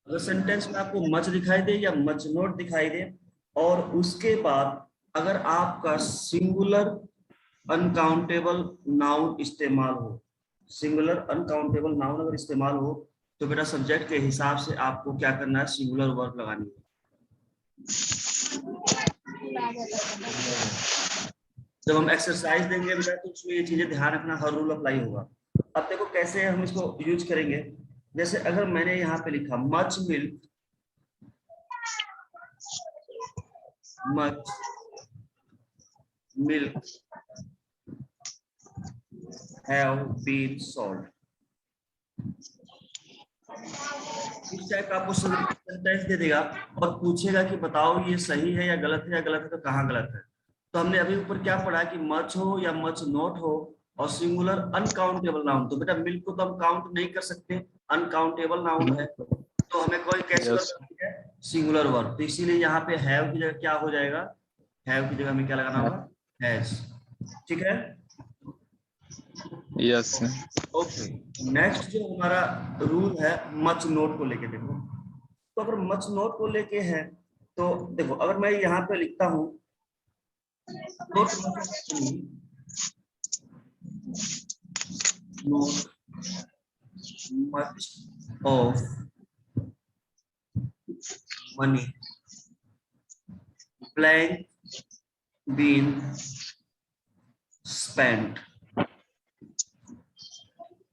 अगर सेंटेंस में आपको मच दिखाई दे या मच नॉट दिखाई दे और उसके बाद अगर आपका सिंगुलर अनकाउंटेबल नाउन इस्तेमाल हो, सिंगुलर अनकाउंटेबल नाउन अगर इस्तेमाल हो तो बेटा सब्जेक्ट के हिसाब से आपको क्या करना है, सिंगुलर वर्ब लगानी है। जब हम एक्सरसाइज देंगे बेटा तो उसमें ये चीजें ध्यान रखना, हर रूल अप्लाई होगा। अब देखो कैसे हम इसको यूज करेंगे। जैसे अगर मैंने यहाँ पे लिखा much milk, much milk have been sold, इस टाइप का आपको सेंटेंस दे देगा और पूछेगा कि बताओ ये सही है या गलत है, या गलत है तो कहाँ गलत है। तो हमने अभी ऊपर क्या पढ़ा कि मच हो या मच नॉट हो और सिंगुलर अनकाउंटेबल नाउन, तो बेटा मिल्क को तो हम काउंट नहीं कर सकते, अनकाउंटेबल नाउन है, तो हमें कोई कैसे वर्ब करनी है, सिंगुलर वर्ब। तो इसीलिए यहाँ पे हैव की जगह क्या हो जाएगा, हैव की जगह हमें क्या लगाना होगा, हैज। ठीक है, यस। ओके। नेक्स्ट जो हमारा रूल है मच नोट को लेके, देखो तो अगर मच नोट को लेके है तो देखो अगर मैं यहाँ पे लिखता हूँ not much of money blank been spent.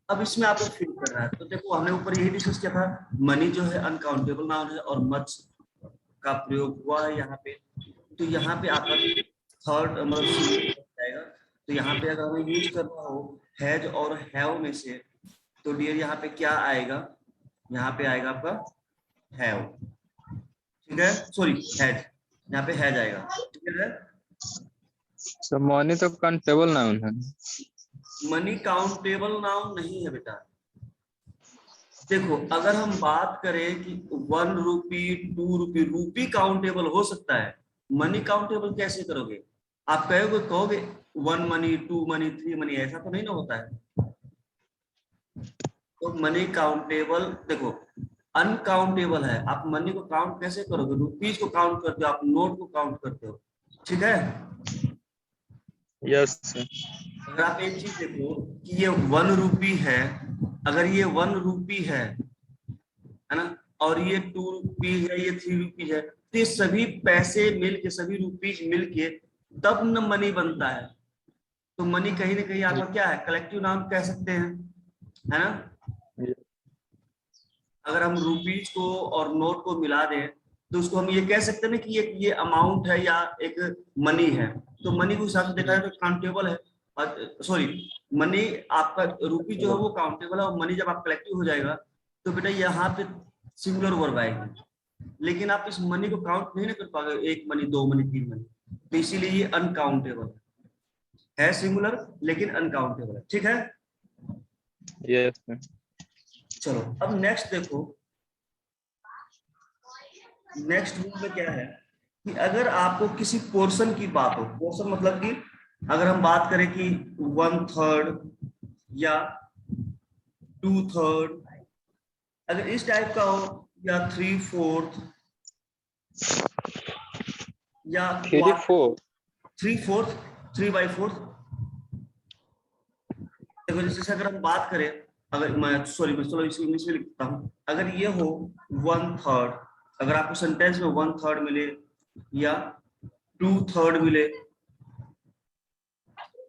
अब इसमें आपको फील कर रहा है, तो देखो हमने ऊपर यही डिस्कस किया था, मनी जो है अनकाउंटेबल नाउन है और मच का प्रयोग हुआ है यहाँ पे, तो यहाँ पे आपका थर्ड मतलब जाएगा। तो यहाँ पे अगर हमें यूज करना हो हैज और हैव में से, तो डियर यहाँ पे क्या आएगा, यहाँ पे आएगा आपका हैव, ठीक है, सॉरी हैज, यहाँ पे हैज आएगा, ठीक है। तो मनी तो काउंटेबल नाउन है। मनी काउंटेबल नाउन नहीं है बेटा। देखो अगर हम बात करें कि 1 रुपी 2 रुपी, रुपी काउंटेबल हो सकता है, मनी काउंटेबल कैसे करोगे, आप कहोगे 1 मनी 2 मनी 3 मनी, ऐसा तो नहीं ना होता है। तो मनी काउंटेबल देखो अनकाउंटेबल है, आप मनी को काउंट कैसे करोगे, रुपीज को काउंट करते हो, आप नोट को काउंट करते हो, ठीक है। यस। अगर आप एक चीज देखो कि ये 1 रुपी है, अगर ये 1 रुपी है ना, और ये 2 रुपी है, ये 3 रुपी है, तो ये सभी पैसे मिलके, सभी रुपीज मिलके तब न मनी बनता है। तो मनी कहीं ना कहीं आपका क्या है, कलेक्टिव नाउन कह सकते हैं, है ना। अगर हम रुपीज को और नोट को मिला दें तो उसको हम ये कह सकते हैं ना कि ये अमाउंट है या एक मनी है। तो मनी को हिसाब से देखा जाए तो काउंटेबल है, सॉरी मनी आपका रुपी जो है वो काउंटेबल है, और मनी जब आप कलेक्टिव हो जाएगा तो बेटा यहाँ पे सिंगुलर वर्ब आएगी, लेकिन आप इस मनी को काउंट नहीं ना कर पाओगे, 1 मनी 2 मनी 3 मनी, तो इसीलिए ये अनकाउंटेबल है सिंगुलर लेकिन अनकाउंटेबल है, ठीक है। यस। चलो अब नेक्स्ट देखो, नेक्स्ट रूल में क्या है कि अगर आपको किसी पोर्शन की बात हो, पोर्शन मतलब कि अगर हम बात करें कि 1/3 या 2/3, अगर इस टाइप का हो, या 3/4 या 3/4 3/4 3/4, देखो जैसे अगर हम बात करें, अगर मैं सॉरी मैं चलो इसी इंग्लिश में लिखता हूँ, अगर ये हो 1/3, अगर आपको सेंटेंस में 1/3 मिले या 2/3 मिले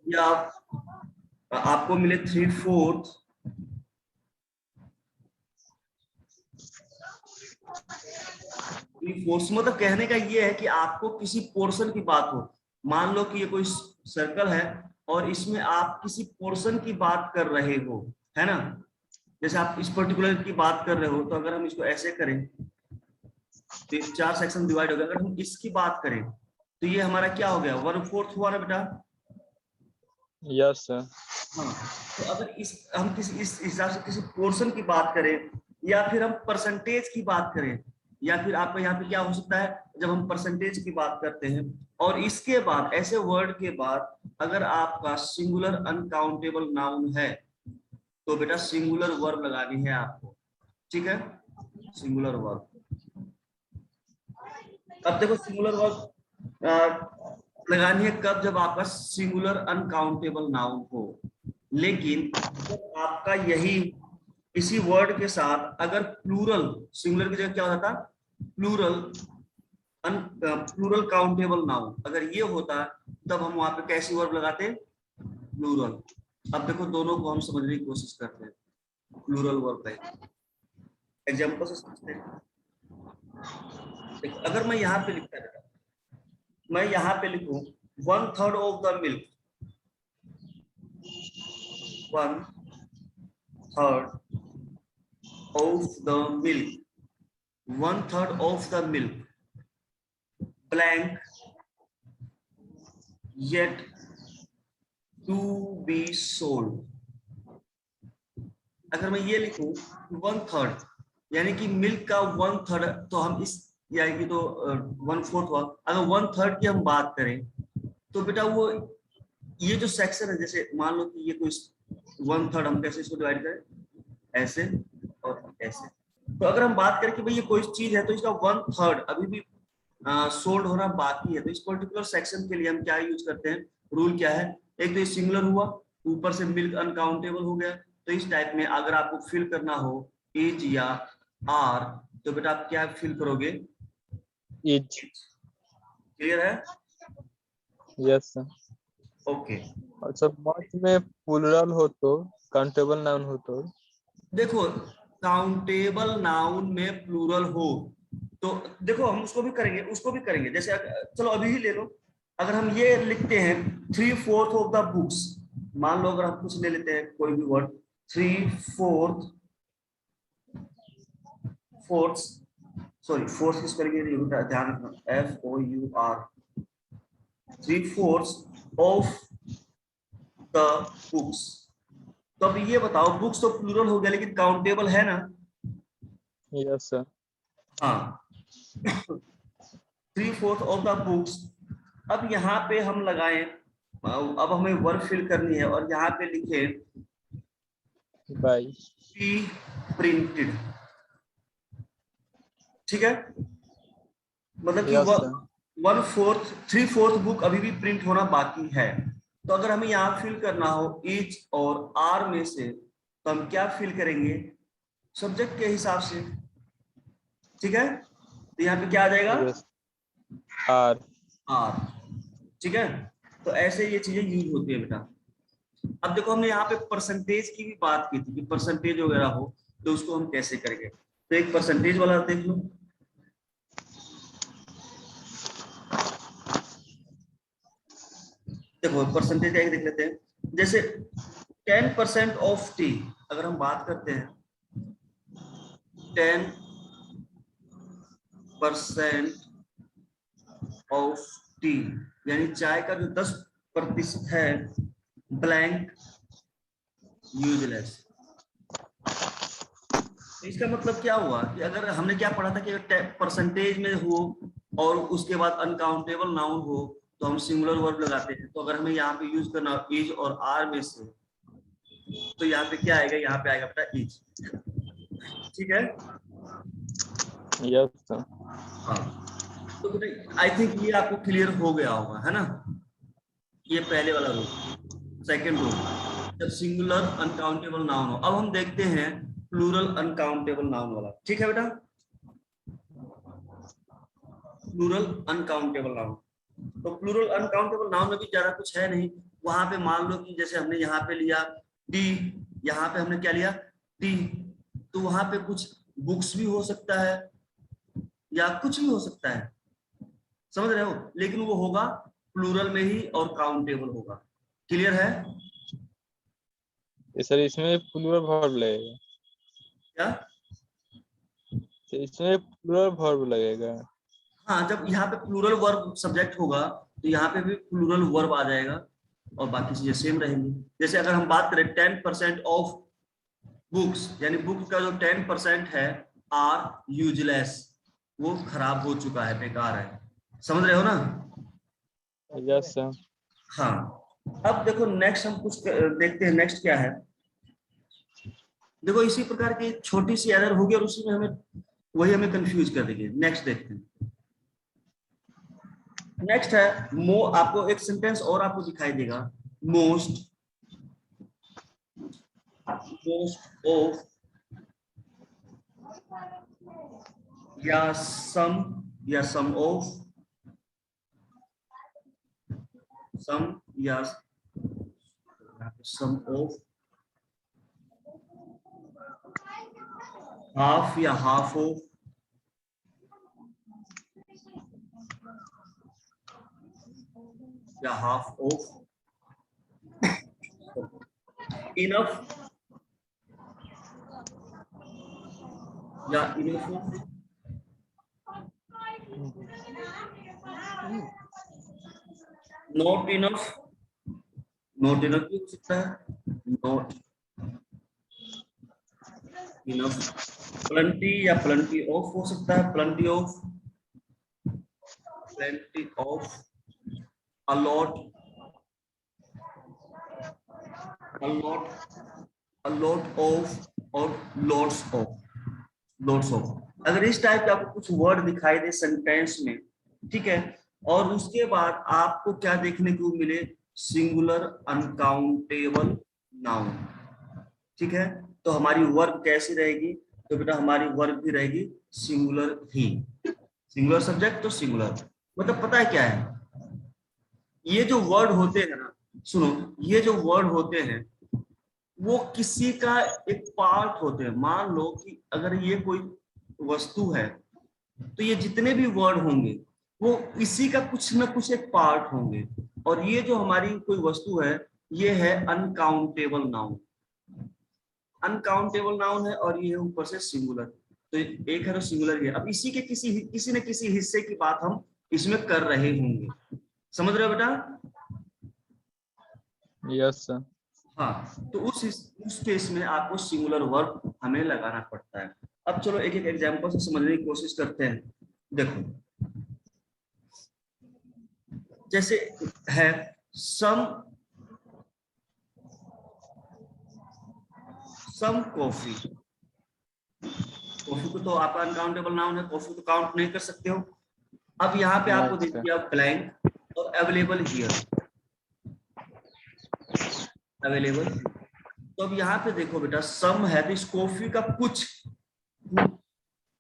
या आपको मिले 3/4, मतलब कहने का ये है कि आपको किसी पोर्शन की बात हो, मान लो कि ये कोई सर्कल है और इसमें आप किसी पोर्शन की बात कर रहे हो, है ना, जैसे आप इस पर्टिकुलर की बात कर रहे हो, तो अगर हम इसको ऐसे करें तो 4 सेक्शन डिवाइड हो गया, अगर हम इसकी बात करें तो ये हमारा क्या हो गया, 1/4 हुआ ना बेटा। यस। हाँ, तो अगर हम किसी इस हिसाब से किसी पोर्शन की बात करें या फिर हम परसेंटेज की बात करें, या फिर आपको यहाँ पे क्या हो सकता है, जब हम परसेंटेज की बात करते हैं और इसके बाद ऐसे वर्ड के बाद अगर आपका सिंगुलर अनकाउंटेबल नाउन है तो बेटा सिंगुलर वर्ब लगानी है आपको, ठीक है, सिंगुलर वर्ब। अब देखो सिंगुलर वर्ब लगानी है कब, जब आपका सिंगुलर अनकाउंटेबल नाउन हो। लेकिन जब आपका यही इसी वर्ड के साथ अगर प्लूरल, सिंगुलर की जगह क्या होता था, प्लूरल प्लूरल काउंटेबल नाउन, अगर ये होता तब हम वहां पे कैसी वर्ब लगाते, प्लूरल। अब देखो दोनों को हम समझने की कोशिश करते हैं, प्लूरल वर्ब है, एग्जांपल से समझते हैं। देखो अगर मैं यहाँ पे लिखता था, मैं यहाँ पे लिखूं 1/3 of the milk, 1/3 of the milk, 1/3 of the milk blank yet to be sold। अगर मैं ये लिखूं 1/3 यानी कि मिल्क का 1/3, तो हम इस यानी कि तो 1/4 हुआ। अगर 1/3 की हम बात करें तो बेटा वो ये जो सेक्शन है, जैसे मान लो कि ये कोई 1/3, हम कैसे इसको डिवाइड करें, ऐसे और ऐसे। तो अगर हम बात करें कि भाई ये कोई चीज है तो इसका 1/3 अभी भी सोल्ड होना बाकी है, तो इस पर्टिकुलर सेक्शन के लिए हम क्या यूज करते हैं, रूल क्या है, एक तो ये सिंगुलर हुआ, ऊपर से मिल्क अनकाउंटेबल हो गया। तो इस टाइप में अगर आपको फिल करना हो इज या आर, तो बेटा आप क्या फिल करोगे, इज। क्लियर है? Yes sir. ओके। और सब मत में प्लूरल हो तो, काउंटेबल नाउन हो तो, देखो काउंटेबल नाउन में प्लूरल हो तो देखो हम उसको भी करेंगे, उसको भी करेंगे। जैसे चलो अभी ही ले लो, अगर हम ये लिखते हैं 3/4 ऑफ द बुक्स, मान लो अगर हम कुछ ले लेते हैं कोई भी वर्ड 3/4, सॉरी फोर्थ किस करेंगे, ध्यान रखना, FOUR, 3/4 ऑफ द बुक्स। तो अब ये बताओ बुक्स तो प्लूरल हो गया लेकिन काउंटेबल है ना? Yes sir. हाँ 3/4 ऑफ द बुक्स। अब यहाँ पे हम लगाएं, अब हमें वर्ब फिल करनी है और यहाँ पे लिखे बाय। प्रिंटेड, ठीक है, मतलब कि यस सर। 3/4 बुक अभी भी प्रिंट होना बाकी है। तो अगर हमें यहाँ फिल करना हो इच और आर में से, तो हम क्या फिल करेंगे, सब्जेक्ट के हिसाब से, ठीक है। तो यहाँ पे क्या आ जाएगा, यस आर। आर, ठीक है। तो ऐसे ये चीजें यूज होती है बेटा। अब देखो हमने यहाँ पे परसेंटेज की भी बात की थी कि परसेंटेज वगैरह हो तो उसको हम कैसे करेंगे। तो एक परसेंटेज वाला देख लो, देखो परसेंटेज एक देख लेते हैं। जैसे 10% ऑफ टी, अगर हम बात करते हैं 10% ऑफ टी, यानी चाय का जो 10% है ब्लैंक यूजलेस। तो इसका मतलब क्या हुआ कि अगर हमने क्या पढ़ा था कि परसेंटेज में हो और उसके बाद अनकाउंटेबल नाउन हो तो हम सिंगुलर वर्ब लगाते हैं। तो अगर हमें यहाँ पे यूज करना इज और आर में से, तो यहाँ पे क्या आएगा, यहाँ पे आएगा बेटा इज, ठीक है। Yes sir. हाँ तो बेटा आई थिंक ये आपको क्लियर हो गया होगा, है ना, ये पहले वाला रूल। सेकेंड रूल, जब सिंगुलर अनकाउंटेबल नाउन हो। अब हम देखते हैं प्लूरल अनकाउंटेबल नाउन वाला, ठीक है बेटा। प्लूरल अनकाउंटेबल नाउन, तो प्लूरल अनकाउंटेबल नाउन में भी ज्यादा कुछ है नहीं। वहां पे मान लो कि जैसे हमने यहाँ पे लिया टी, यहाँ पे हमने क्या लिया टी, तो वहां पे कुछ बुक्स भी हो सकता है या कुछ भी हो सकता है, समझ रहे हो, लेकिन वो होगा प्लूरल में ही और काउंटेबल होगा। क्लियर है? सर इसमें प्लूरल वर्ब लगेगा, क्या? तो इसमें प्लूरल वर्ब लगेगा। हाँ जब यहाँ पे प्लूरल वर्ब सब्जेक्ट होगा तो यहाँ पे भी प्लूरल वर्ब आ जाएगा और बाकी चीजें सेम रहेंगी। जैसे अगर हम बात करें 10% ऑफ बुक्स, यानी बुक का जो 10% है आर यूजलेस, वो खराब हो चुका है, बेकार है, समझ रहे हो ना? Yes sir. हाँ अब देखो नेक्स्ट हम कुछ देखते हैं, नेक्स्ट क्या है, देखो इसी प्रकार की छोटी सी एरर होगी और उसी में हमें कंफ्यूज कर देगी। नेक्स्ट देखते हैं। नेक्स्ट है आपको एक सेंटेंस और आपको दिखाई देगा, मोस्ट ऑफ या सम ऑफ, सम या सम ऑफ, हाफ या हाफ ऑफ, या हाफ ऑफ, इनफ या enough of, not enough, not enough भी हो सकता है, नॉट इनफ, प्लेंटी या प्लेंटी ऑफ हो सकता है, plenty of, plenty of, a lot, a lot, a lot of और लॉट्स ऑफ, लॉट्स ऑफ। अगर इस टाइप का आपको कुछ वर्ड दिखाई दे सेंटेंस में, ठीक है, और उसके बाद आपको क्या देखने को मिले, सिंगुलर अनकाउंटेबल नाउन, ठीक है, तो हमारी वर्ब कैसी रहेगी, तो बेटा हमारी वर्ब भी रहेगी सिंगुलर ही, सिंगुलर सब्जेक्ट तो सिंगुलर। मतलब पता है क्या है, ये जो वर्ड होते हैं ना, सुनो, ये जो वर्ड होते हैं वो किसी का एक पार्ट होते हैं। मान लो कि अगर ये कोई वस्तु है तो ये जितने भी वर्ड होंगे वो इसी का कुछ ना कुछ एक पार्ट होंगे, और ये जो हमारी कोई वस्तु है ये है अनकाउंटेबल नाउन, अनकाउंटेबल नाउन है, और ये है ऊपर से सिंगुलर, तो एक है तो सिंगुलर ही है। अब इसी के किसी न किसी हिस्से की बात हम इसमें कर रहे होंगे, समझ रहे हो बेटा? Yes sir. हाँ, तो उस केस में आपको सिंगुलर वर्ब हमें लगाना पड़ता है। अब चलो एक एक एग्जांपल से समझने की कोशिश करते हैं। देखो जैसे है सम कॉफी, कॉफी को तो आपका अनकाउंटेबल नाउन है, कॉफी को काउंट नहीं कर सकते हो। अब यहाँ पे आपको दे दिया ब्लैंक और अवेलेबल हियर, अवेलेबल। तो अब यहाँ पे देखो बेटा सम है, तो इस कॉफी का कुछ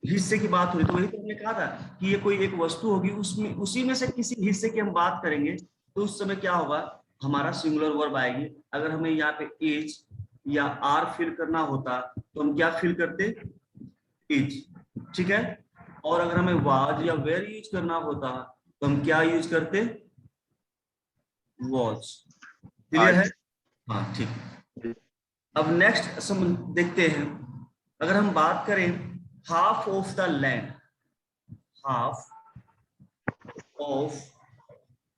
हिस्से की बात हो रही, तो वही तो हमने कहा था कि ये कोई एक वस्तु होगी, उसमें उसी में से किसी हिस्से की हम बात करेंगे, तो उस समय क्या होगा, हमारा सिंगुलर वर्ब आएगी। अगर हमें यहाँ पे इज या आर फिल करना होता तो हम क्या फिल करते, इज, ठीक है। और अगर हमें वाज या वेर यूज करना होता तो हम क्या यूज करते, वॉज। क्लियर है? हाँ ठीक। अब नेक्स्ट देखते हैं, अगर हम बात करें half of the land, half of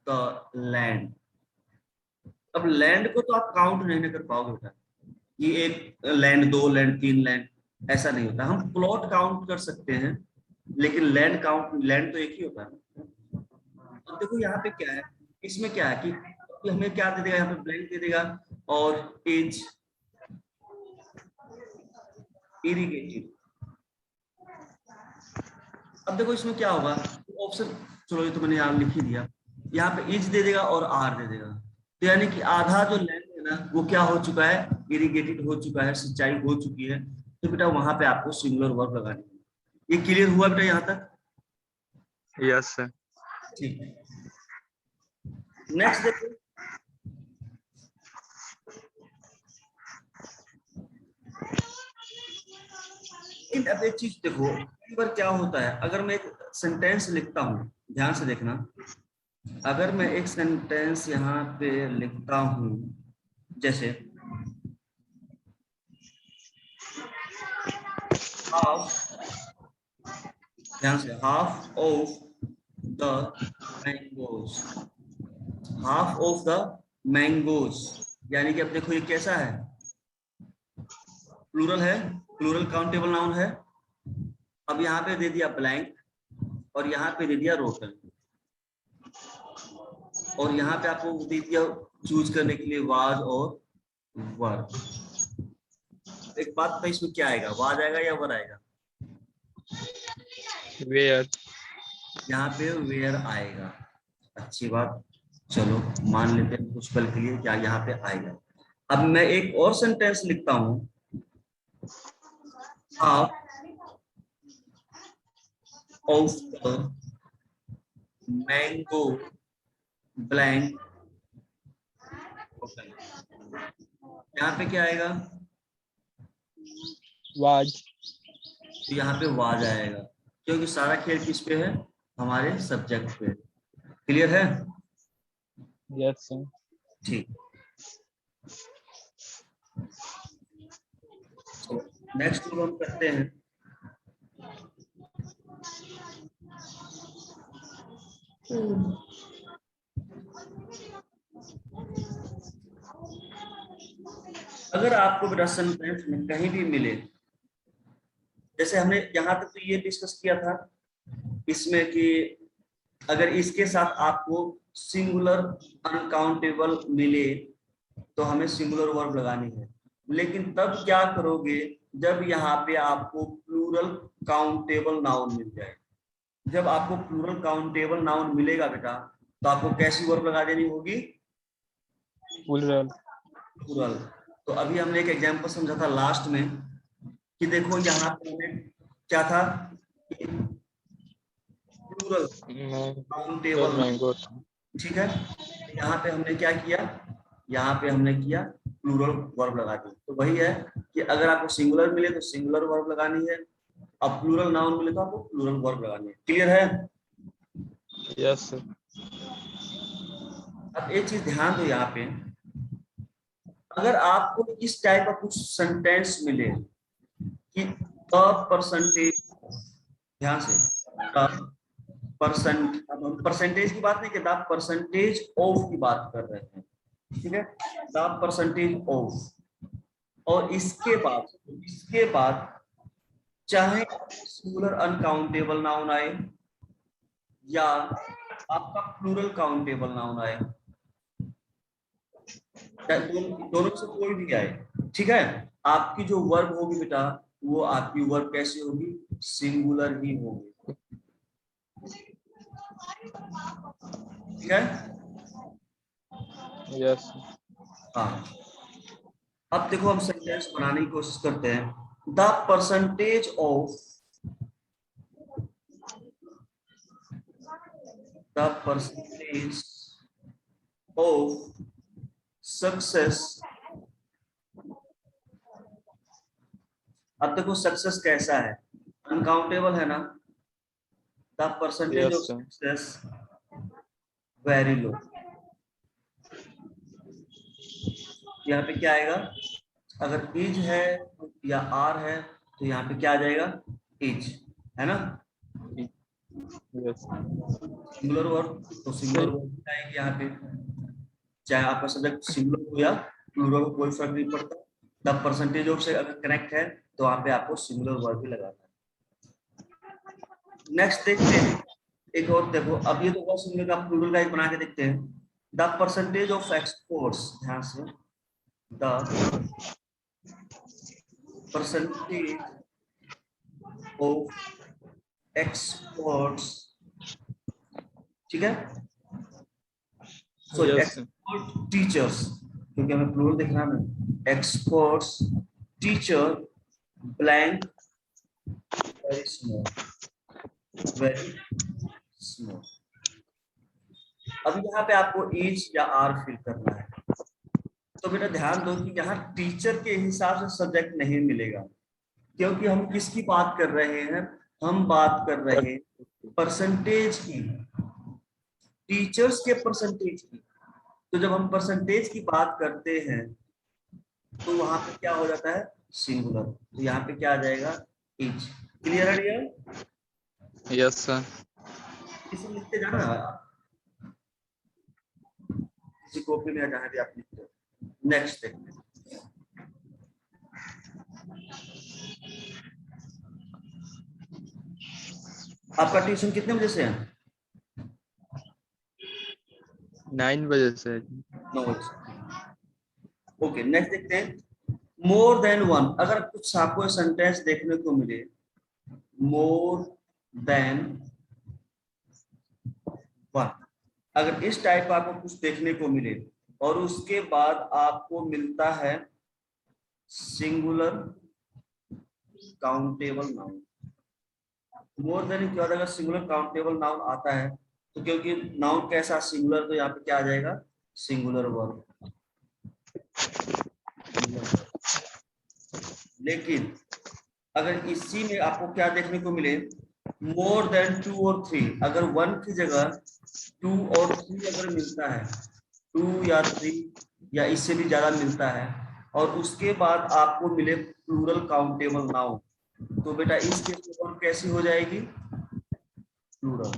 the land. अब लैंड को तो आप काउंट नहीं कर पाओगे बेटा, ये एक लैंड, दो लैंड, तीन लैंड, ऐसा नहीं होता। हम प्लॉट काउंट कर सकते हैं लेकिन लैंड काउंट, लैंड तो एक ही होता है। अब देखो यहाँ पे क्या है, इसमें क्या है कि हमें क्या दे देगा, यहाँ पे ब्लैंक दे देगा और इज इरिगेटेड। अब देखो इसमें क्या होगा, ऑप्शन, चलो ये तो मैंने यहाँ लिख ही दिया, यहाँ पे इज दे देगा और आर दे देगा, तो यानी कि आधा जो लैंड है ना वो क्या हो चुका है, इरिगेटेड हो चुका है, सिंचाई हो चुकी है। तो बेटा वहां पे आपको सिंगुलर वर्ब लगानी है। ये क्लियर हुआ बेटा यहाँ तक? Yes sir. ठीक है, नेक्स्ट देखो। अब एक चीज देखो, कई बार क्या होता है, अगर मैं एक सेंटेंस लिखता हूँ, ध्यान से देखना, अगर मैं एक सेंटेंस यहाँ पे लिखता हूँ, जैसे हाफ, ध्यान से, half of the mangoes, half of the mangoes, यानी कि अब देखो ये कैसा है, प्लूरल है, प्लूरल काउंटेबल नाउन है। अब यहाँ पे दे दिया ब्लैंक और यहाँ पे दे दिया रोटल, और यहाँ पे आपको दे दिया चूज करने के लिए वाज और वर्ब। एक बात तो इसमें क्या आएगा, वाज आएगा या वर आएगा? वेयर। यहाँ पे वेयर आएगा। अच्छी बात, चलो मान लेते हैं कुछ पल के लिए क्या यहाँ पे आएगा। अब मैं एक और सेंटेंस लिखता हूँ, half of the mango blank. यहाँ पे क्या आएगा? वाज। तो यहाँ पे वाज आएगा, क्योंकि सारा खेल किस पे है? हमारे सब्जेक्ट पे। क्लियर है? Yes sir. ठीक। नेक्स्ट हम करते हैं अगर आपको बेटा सेंटेंस में कहीं भी मिले, जैसे हमने यहाँ तक तो ये डिस्कस किया था इसमें कि अगर इसके साथ आपको सिंगुलर अनकाउंटेबल मिले तो हमें सिंगुलर वर्ब लगानी है। लेकिन तब क्या करोगे जब यहाँ पे आपको प्लूरल काउंटेबल नाउन मिल जाए। जब आपको प्लूरल काउंटेबल नाउन मिलेगा बेटा तो आपको कैसी वर्ब लगा देनी होगी? प्लूरल। प्लूरल। तो अभी हमने एक एग्जांपल समझा था लास्ट में कि देखो यहाँ पे हमें क्या था, प्लूरल काउंटेबल। मैंगो। ठीक है, यहाँ पे हमने क्या किया, यहाँ पे हमने किया प्लूरल वर्ब लगा दी। तो वही है कि अगर आपको सिंगुलर मिले तो सिंगुलर वर्ब लगानी है, अब प्लूरल नाउन मिले तो आपको प्लूरल वर्ब लगानी है। क्लियर है? Yes sir. अब एक चीज ध्यान दो यहाँ पे, अगर आपको इस टाइप का कुछ सेंटेंस मिले कि द परसेंटेज, ध्यान से, परसेंटेज की बात नहीं करता, परसेंटेज ऑफ की बात कर रहे हैं। ठीक है, द परसेंटेज ऑफ, और इसके बाद चाहे सिंगुलर अनकाउंटेबल नाउन आए या आपका प्लूरल काउंटेबल नाउन आए, दोनों से कोई भी आए, ठीक है, आपकी जो वर्ब होगी बेटा वो आपकी वर्ब कैसी होगी? सिंगुलर ही होगी। ठीक है? यस। हाँ, अब देखो हम सेंटेंस बनाने की कोशिश करते हैं। The percentage of, the percentage of success. अब देखो सक्सेस कैसा है? अनकाउंटेबल है ना? The percentage of yes sir. Success very low. यहाँ पे क्या आएगा? अगर इज है या आर है तो यहाँ पे क्या आ जाएगा? इज, है ना? यस। सिंगुलर वर्ब तो सिंगुलर वर्ब आएगी यहाँ पे, चाहे आपका सब्जेक्ट सिंगुलर हो या प्लूरल हो कोई फर्क नहीं पड़ता। द परसेंटेज ऑफ से अगर कनेक्ट है तो वहां पे आपको सिंगुलर वर्ब भी लगाना है। नेक्स्ट देखते हैं एक और, देखो अब ये तो बहुत सिंगुलर का प्लूरल का एक बना के देखते हैं। द परसेंटेज ऑफ एक्सपोर्ट्स, ध्यान से, द परसेंटेज ऑफ एक्सपोर्ट्स, ठीक है, सॉरी यस। एक्सपोर्ट टीचर्स, क्योंकि हमें प्लूरल देखना है। Exports teacher blank very small, very small. अब यहाँ पे आपको इज या आर फिल करना है। तो बेटा ध्यान दो कि यहाँ टीचर के हिसाब से सब्जेक्ट नहीं मिलेगा, क्योंकि हम किसकी बात कर रहे हैं? हम बात कर रहे हैं परसेंटेज की, टीचर्स के परसेंटेज की। तो जब हम परसेंटेज की बात करते हैं तो वहां पे क्या हो जाता है? सिंगुलर। तो यहाँ पे क्या आ जाएगा? इज। क्लियर है डियर? Yes sir. इसे लिखते जाना किसी कॉपी में, जहां भी आप लिखते हो। नेक्स्ट देखते हैं, आपका ट्यूशन कितने बजे से है? 9 बजे से। 9 बजे से। ओके, नेक्स्ट देखते हैं, मोर देन वन, अगर कुछ आपको सेंटेंस देखने को मिले मोर देन वन, अगर इस टाइप का आपको कुछ देखने को मिले और उसके बाद आपको मिलता है singular countable noun, more than के बाद अगर सिंगुलर काउंटेबल नाउन आता है तो क्योंकि नाउन कैसा सिंगुलर, तो यहाँ पे क्या आ जाएगा सिंगुलर वर्ब। लेकिन अगर इसी में आपको क्या देखने को मिले मोर देन 2 और 3, अगर 1 की जगह 2 और 3 अगर मिलता है, 2 या 3 या इससे भी ज्यादा मिलता है और उसके बाद आपको मिले प्लूरल काउंटेबल नाउन, तो बेटा इस केस में वर्ब कैसी हो जाएगी प्लूरल।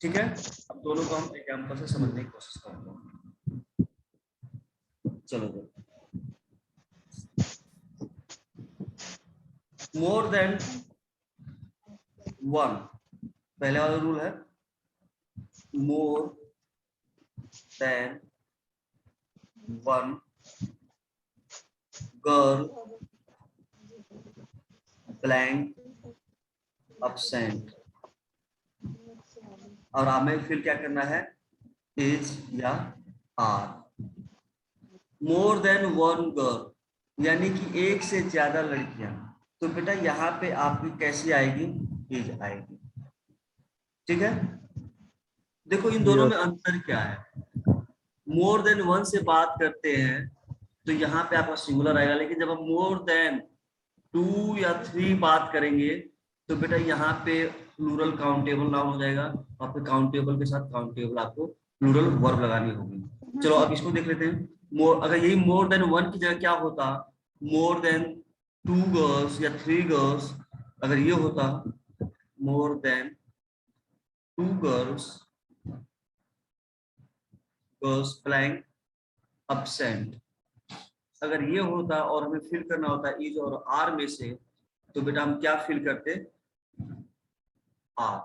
ठीक है, अब दोनों को हम एग्जांपल से समझने की कोशिश करते हैं। चलो मोर देन वन, पहले वाला रूल है more than one girl blank absent, और हमें फिर क्या करना है इज या are. More than one girl यानी कि एक से ज्यादा लड़कियां, तो बेटा यहाँ पे आपकी कैसी आएगी इज आएगी। ठीक है, देखो इन दोनों में अंतर क्या है, मोर देन वन से बात करते हैं तो यहाँ पे आपका सिंगुलर आएगा, लेकिन जब हम मोर देन 2 या 3 बात करेंगे तो बेटा यहाँ पे प्लूरल काउंटेबल नाउन हो जाएगा, और फिर काउंटेबल के साथ काउंटेबल आपको प्लूरल वर्ब लगानी होगी। चलो अब इसको देख लेते हैं, मोर अगर यही मोर देन वन की जगह क्या होता मोर देन 2 गर्ल्स या 3 गर्ल्स, अगर ये होता more than 2 girls blank absent, अगर ये होता और हमें फिल करना होता इज और आर में से, तो बेटा हम क्या फिल करते आर,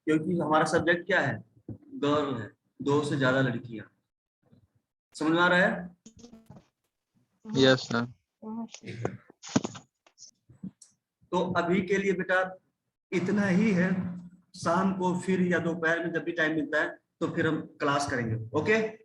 क्योंकि हमारा सब्जेक्ट क्या है गर्ल है, 2 से ज्यादा लड़कियां। समझ में आ रहा है? Yes sir. तो अभी के लिए बेटा इतना ही है, शाम को फिर या दोपहर में जब भी टाइम मिलता है तो फिर हम क्लास करेंगे। ओके।